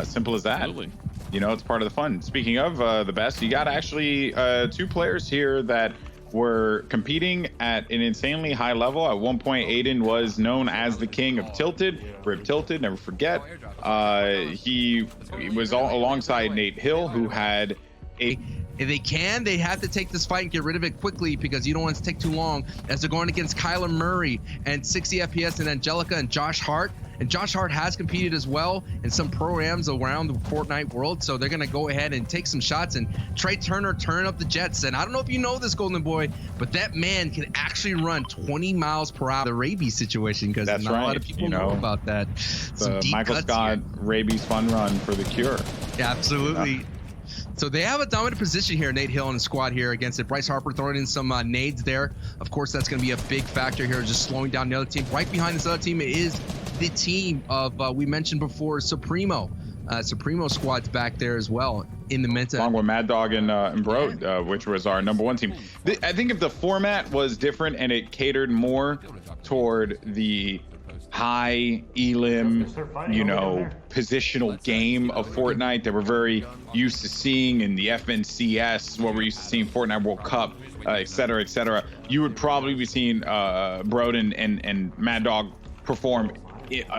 Simple as that. Absolutely. You know, it's part of the fun. Speaking of the best, you got actually 2 players here that were competing at an insanely high level. At one point, Aiden was known as the king of Tilted. Rip Tilted, never forget. He was alongside Nate Hill, who had a... If they have to take this fight and get rid of it quickly because you don't want it to take too long, as they're going against Kyler Murray and 60 FPS and Angelica and Josh Hart. And Josh Hart has competed as well in some programs around the Fortnite world, so they're going to go ahead and take some shots. And Trey Turner turn up the jets. And I don't know if you know this, Golden Boy, but that man can actually run 20 miles per hour. The rabies situation, because not a lot of people know about that. The Michael Scott rabies fun run for the cure. Yeah, absolutely. So they have a dominant position here, Nate Hill and his squad here against it. Bryce Harper throwing in some nades there. Of course, that's going to be a big factor here, just slowing down the other team. Right behind this other team is the team of, we mentioned before, Supremo. Supremo squad's back there as well in the Menta. Along with Mad Dog and Bro, which was our #1 team. I think if the format was different and it catered more toward the high elim, you know, positional game of Fortnite that we're very used to seeing in the FNCS, what we're used to seeing Fortnite World Cup, et cetera, you would probably be seeing Broden and Mad Dog perform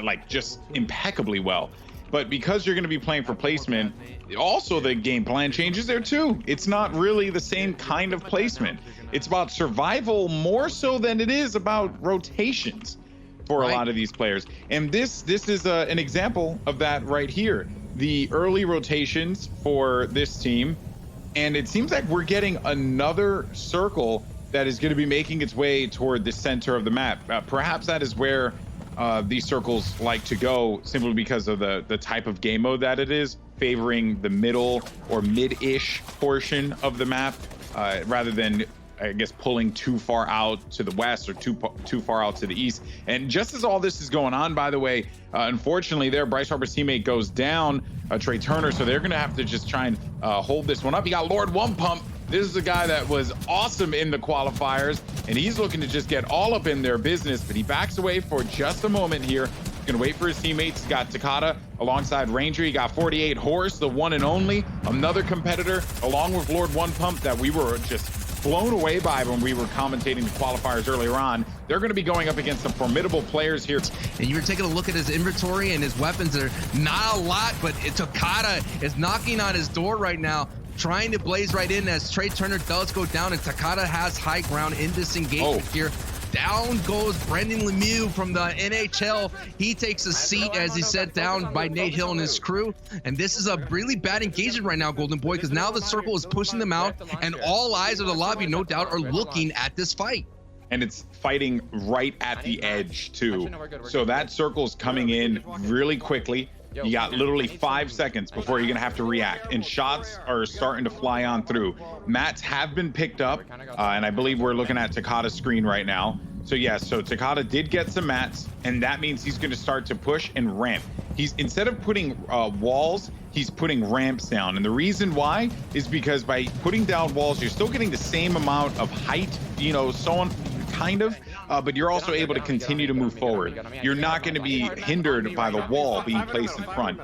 like just impeccably well. But because you're going to be playing for placement, also the game plan changes there too. It's not really the same kind of placement. It's about survival more so than it is about rotations for a lot of these players. And this is an example of that right here. The early rotations for this team, and it seems like we're getting another circle that is going to be making its way toward the center of the map. Perhaps that is where these circles like to go, simply because of the type of game mode that it is, favoring the middle or mid-ish portion of the map, rather than, I guess, pulling too far out to the west or too far out to the east. And just as all this is going on, by the way, unfortunately there, Bryce Harper's teammate goes down, Trey Turner, so they're gonna have to just try and hold this one up. You got Lord One Pump. This is a guy that was awesome in the qualifiers, and he's looking to just get all up in their business, but he backs away for just a moment here. He's gonna wait for his teammates. He's got Takata alongside Ranger. He got 48 Horse, the one and only, another competitor, along with Lord One Pump that we were just blown away by when we were commentating the qualifiers earlier on. They're going to be going up against some formidable players here. And you were taking a look at his inventory and his weapons. Are not a lot, but Takata is knocking on his door right now, trying to blaze right in as Trey Turner does go down, and Takata has high ground in this engagement here. Down goes Brendan Lemieux from the NHL. He takes a seat as he's set down by Nate Hill and his crew. And this is a really bad engagement right now, Golden Boy, because now the circle is pushing them out, and all eyes of the lobby, no doubt, are looking at this fight. And it's fighting right at the edge, too. So that circle's coming in really quickly. You got literally 5 seconds before you're going to have to react, and shots are starting to fly on through. Mats have been picked up, and I believe we're looking at Takata's screen right now. So yes, so Takata did get some mats, and that means he's going to start to push and ramp. He's, instead of putting walls, he's putting ramps down. And the reason why is because by putting down walls, you're still getting the same amount of height, you know, so on, kind of, but you're also able to continue to move forward. You're not going to be hindered by the wall being placed in front.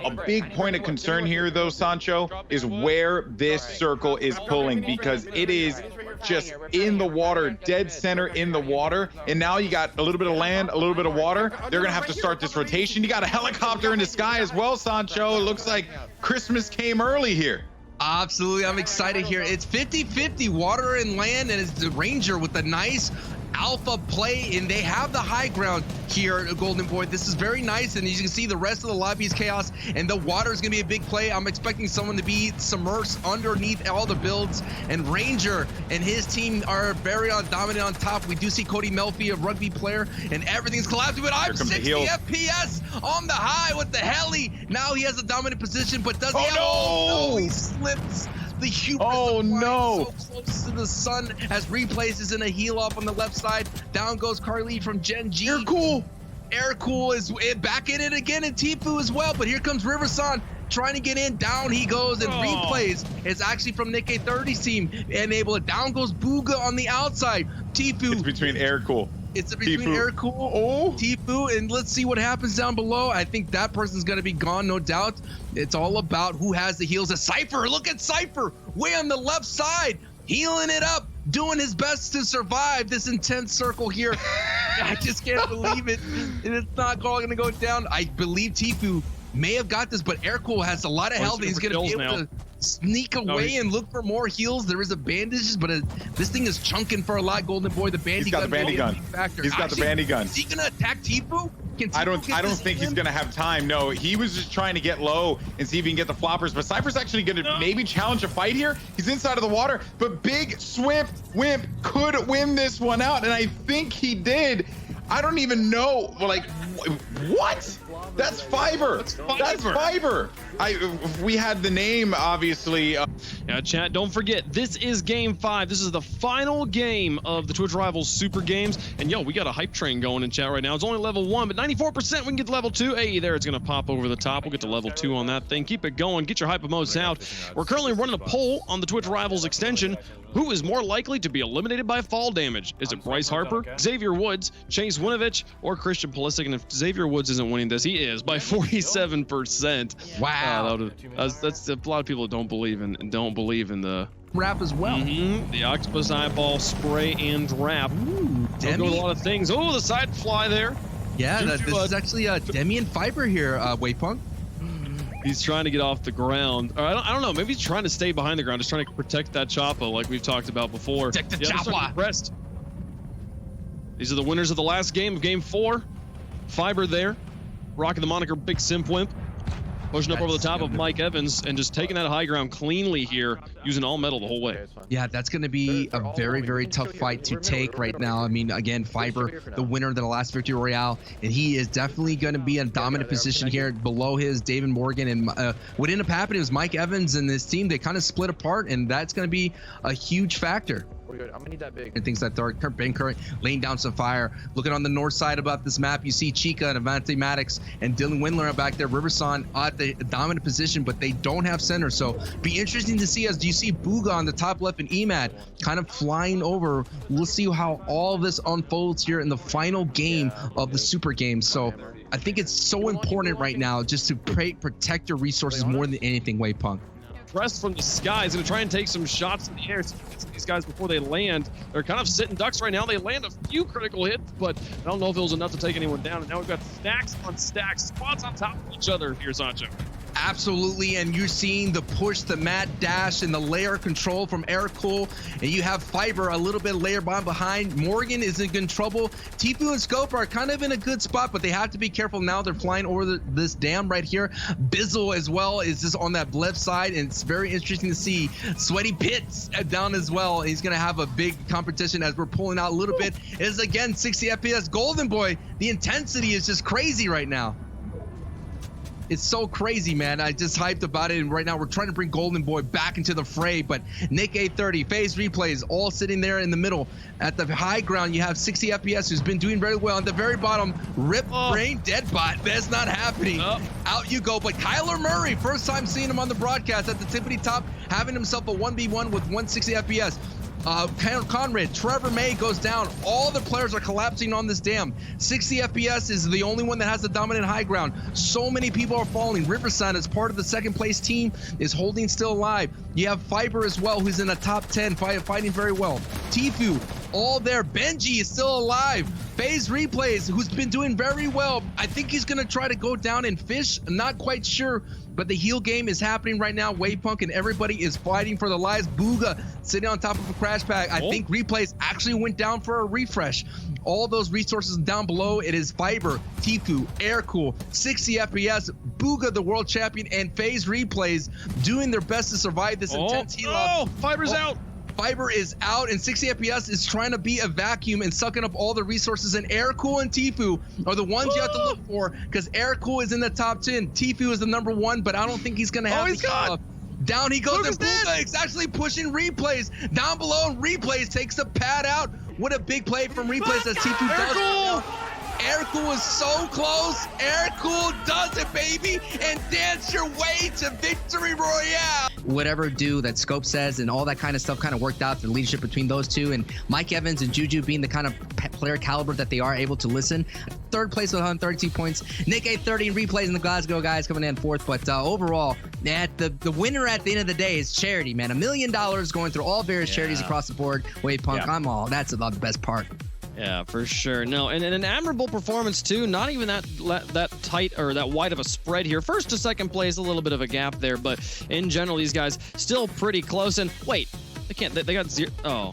A big point of concern here, though, Sancho, is where this circle is pulling, because it is just in the water, dead center in the water. And now you got a little bit of land, a little bit of water. They're going to have to start this rotation. You got a helicopter in the sky as well, Sancho. It looks like Christmas came early here. Absolutely, I'm excited here. It's 50-50 water and land, and it's the Ranger with a nice alpha play, and they have the high ground here, Golden Boy. This is very nice, and as you can see, the rest of the lobby is chaos, and the water is going to be a big play. I'm expecting someone to be submersed underneath all the builds, and Ranger and his team are very dominant on top. We do see Cody Melfi, a rugby player, and everything's collapsing, but I'm 60 FPS on the high with the heli. Now he has a dominant position, but does he have... Oh, no! He slips. The hubris so close to the sun as Replays is in a heal off on the left side. Down goes Carly from Gen G. Air Cool is back in it again, and Tifu as well. But here comes Riverson trying to get in. Down he goes, and Replays is actually from Nikkei 30's team. And able to down goes Booga on the outside. Tifu. It's between Air Cool. It's between Tfue. Aircool, Tfue, and let's see what happens down below. I think that person's going to be gone, no doubt. It's all about who has the heals. Cypher, look at Cypher, way on the left side, healing it up, doing his best to survive this intense circle here. I just can't believe it. It's not going to go down. I believe Tfue may have got this, but Aircool has a lot of health. He's going to be able to sneak away and look for more heals. There is a bandages, but this thing is chunking for a lot. Golden Boy, the bandy gun. He's got the bandy gun. He's got the bandy gun. Is he going to attack Tfue? I don't think he's gonna have time. No, he was just trying to get low and see if he can get the floppers. But Cypher's actually gonna maybe challenge a fight here. He's inside of the water, but Big Wimp could win this one out, and I think he did. I don't even know. Like, what? That's Fiber. That's Fiber. We had the name, obviously. Now, chat, don't forget, this is game 5. This is the final game of the TwitchRivals Super Games. And, yo, we got a hype train going in chat right now. It's only level 1, but 94% we can get to level 2. Hey, there, it's going to pop over the top. We'll get to level 2 on that thing. Keep it going. Get your hype emotes out. We're currently running a poll on the TwitchRivals extension. Who is more likely to be eliminated by fall damage? Is it Bryce Harper, Xavier Woods, Chase Winovich, or Christian Pulisic? And if Xavier Woods isn't winning this, he is by 47%. Wow. That's a lot of people don't believe in the wrap as well. The octopus eyeball spray and wrap. Ooh, Demi. Go with a lot of things. Oh, the side fly there. Yeah, this is actually Demi and Fiber here, WavePunk. He's trying to get off the ground. Or I don't know. Maybe he's trying to stay behind the ground, just trying to protect that Choppa like we've talked about before. Protect the Choppa. These are the winners of the last game of game 4. Fiber there, rocking the moniker Big Simp Wimp. Pushing up over the top of Mike Evans and just taking that high ground cleanly here, using all metal the whole way. Yeah, that's going to be a very, very tough fight to take right now. I mean, again, Fiber, the winner of the last Victory Royale, and he is definitely going to be in a dominant position here. Below his David Morgan, and what ended up happening was Mike Evans and his team, they kind of split apart, and that's going to be a huge factor. I'm gonna need that big. And things like that. Ben Curry laying down some fire. Looking on the north side about this map, you see Chica and Avante Maddox and Dylan Windler are back there. Riverson at the dominant position, but they don't have center. So be interesting to see, as you see Booga on the top left and Emad kind of flying over. We'll see how all of this unfolds here in the final game of the Super Games. So I think it's so important right now just to protect your resources more than anything, WavePunk. Press from the sky. He's going to try and take some shots in the air. So these guys, before they land, they're kind of sitting ducks right now. They land a few critical hits, but I don't know if it was enough to take anyone down. And now we've got stacks on stacks, spots on top of each other here, Sancho. Absolutely, and you're seeing the push, the mad dash, and the layer control from Aircool, and you have Fiber a little bit layer bomb behind. Morgan is in good trouble. Tfue and Scope are kind of in a good spot, but they have to be careful now. They're flying over this dam right here. Bizzle as well is just on that left side, and it's very interesting to see Sweaty Pits down as well. He's going to have a big competition as we're pulling out a little bit. It is again 60 FPS. Golden Boy, the intensity is just crazy right now. It's so crazy, man. I just hyped about it, and right now we're trying to bring Golden Boy back into the fray, but Nick 830, Phase Replays, all sitting there in the middle. At the high ground, you have 60 FPS, who's been doing very well. At the very bottom, Rip Brain Deadbot. That's not happening. Out you go. But Kyler Murray, first time seeing him on the broadcast at the tippity top, having himself a 1v1 with 160 FPS. Conrad, Trevor May goes down. All the players are collapsing on this dam. 60 FPS is the only one that has the dominant high ground. So many people are falling. Riverside, as part of the second place team, is holding still alive. You have Fiber as well, who's in the top 10, fighting very well. Tfue, all there. Benji is still alive. Phase Replays, who's been doing very well. I think he's going to try to go down and fish. I'm not quite sure, but the heal game is happening right now. WavePunk and everybody is fighting for their lives. Booga sitting on top of a crash pad. I think Replays actually went down for a refresh. All those resources down below, it is Fiber, Tfue, Aircool, 60 FPS, Booga, the world champion, and Phase Replays doing their best to survive this intense heal up. Fiber's out. Fiber is out, and 60 FPS is trying to be a vacuum and sucking up all the resources, and Aircool and Tfue are the ones you have to look for, because Aircool is in the top 10. Tfue is the number 1, but I don't think he's going to have the down he goes, and Booga is actually pushing Replays down below, and Replays takes the pad out. What a big play from Replays as Tfue does. Aircool is so close. Aircool does it, baby, and dance your way to victory royale. Whatever do that Scope says and all that kind of stuff kind of worked out, the leadership between those two, and Mike Evans and Juju being the kind of player caliber that they are, able to listen. Third place with 132 points. Nick 830 replays in the Glasgow guys coming in fourth. But overall, the winner at the end of the day is charity, man. $1 million going through all various charities across the board. WavePunk, that's about the best part. Yeah, for sure. No, and an admirable performance too. Not even that tight or that wide of a spread here. First to second place, a little bit of a gap there, but in general, these guys still pretty close. And wait, they got zero. Oh,